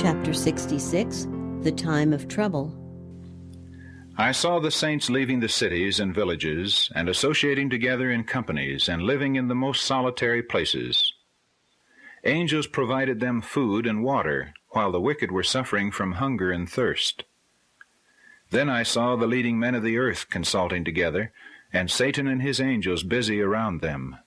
Chapter 66, The Time of Trouble. I saw the saints leaving the cities and villages, and associating together in companies, and living in the most solitary places. Angels provided them food and water, while the wicked were suffering from hunger and thirst. Then I saw the leading men of the earth consulting together, and Satan and his angels busy around them.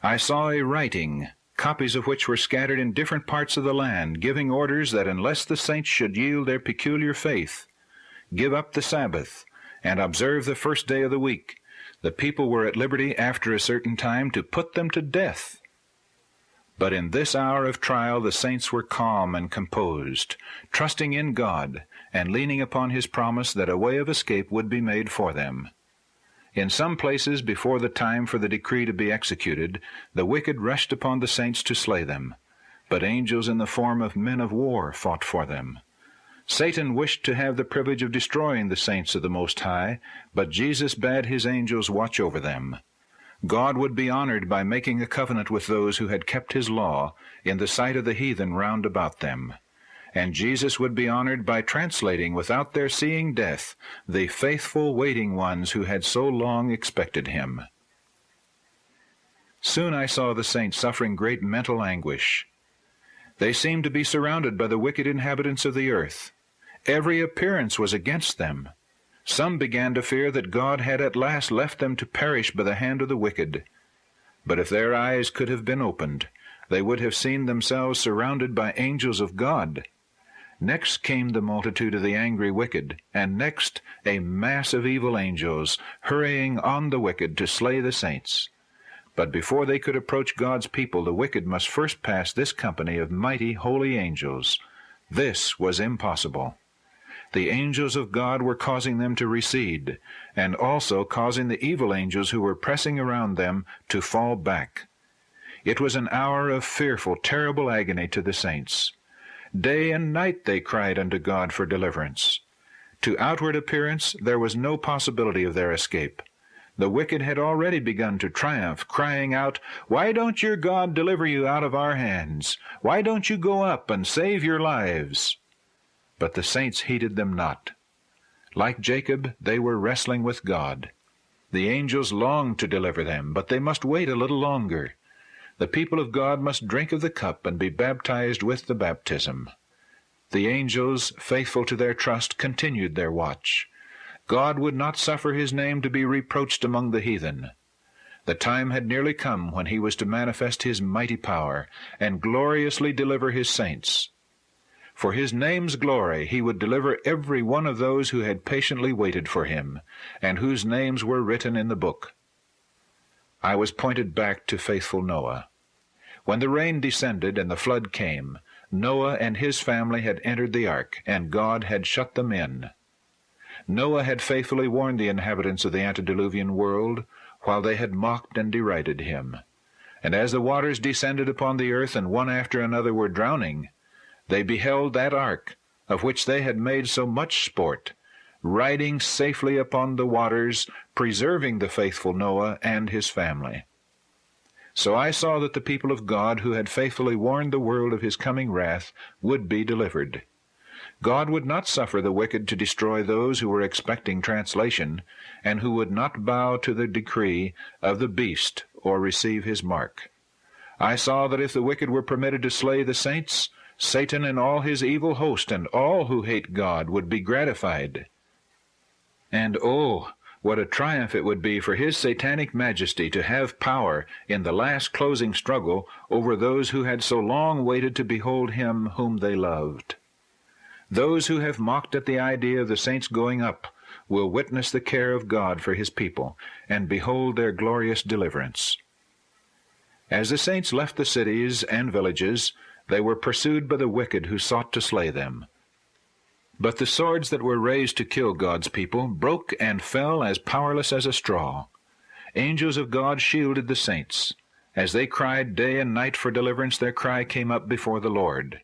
I saw a writing, copies of which were scattered in different parts of the land, giving orders that unless the saints should yield their peculiar faith, give up the Sabbath, and observe the first day of the week, the people were at liberty after a certain time to put them to death. But in this hour of trial the saints were calm and composed, trusting in God, and leaning upon his promise that a way of escape would be made for them. In some places, before the time for the decree to be executed, the wicked rushed upon the saints to slay them, but angels in the form of men of war fought for them. Satan wished to have the privilege of destroying the saints of the Most High, but Jesus bade his angels watch over them. God would be honored by making a covenant with those who had kept his law in the sight of the heathen round about them. And Jesus would be honored by translating without their seeing death the faithful waiting ones who had so long expected him. Soon I saw the saints suffering great mental anguish. They seemed to be surrounded by the wicked inhabitants of the earth. Every appearance was against them. Some began to fear that God had at last left them to perish by the hand of the wicked. But if their eyes could have been opened, they would have seen themselves surrounded by angels of God. Next came the multitude of the angry wicked, and next a mass of evil angels, hurrying on the wicked to slay the saints. But before they could approach God's people, the wicked must first pass this company of mighty holy angels. This was impossible. The angels of God were causing them to recede, and also causing the evil angels who were pressing around them to fall back. It was an hour of fearful, terrible agony to the saints. Day and night they cried unto God for deliverance. To outward appearance there was no possibility of their escape. The wicked had already begun to triumph, crying out, "Why don't your God deliver you out of our hands? Why don't you go up and save your lives?" But the saints heeded them not. Like Jacob, they were wrestling with God. The angels longed to deliver them, but they must wait a little longer. The people of God must drink of the cup and be baptized with the baptism. The angels, faithful to their trust, continued their watch. God would not suffer his name to be reproached among the heathen. The time had nearly come when he was to manifest his mighty power and gloriously deliver his saints. For his name's glory he would deliver every one of those who had patiently waited for him, and whose names were written in the book. I was pointed back to faithful Noah. When the rain descended and the flood came, Noah and his family had entered the ark, and God had shut them in. Noah had faithfully warned the inhabitants of the antediluvian world, while they had mocked and derided him. And as the waters descended upon the earth, and one after another were drowning, they beheld that ark, of which they had made so much sport, riding safely upon the waters, preserving the faithful Noah and his family. So I saw that the people of God, who had faithfully warned the world of his coming wrath, would be delivered. God would not suffer the wicked to destroy those who were expecting translation, and who would not bow to the decree of the beast or receive his mark. I saw that if the wicked were permitted to slay the saints, Satan and all his evil host and all who hate God would be gratified. And oh, what a triumph it would be for his satanic majesty to have power in the last closing struggle over those who had so long waited to behold him whom they loved. Those who have mocked at the idea of the saints going up will witness the care of God for his people, and behold their glorious deliverance. As the saints left the cities and villages, they were pursued by the wicked who sought to slay them. But the swords that were raised to kill God's people broke and fell as powerless as a straw. Angels of God shielded the saints. As they cried day and night for deliverance, their cry came up before the Lord.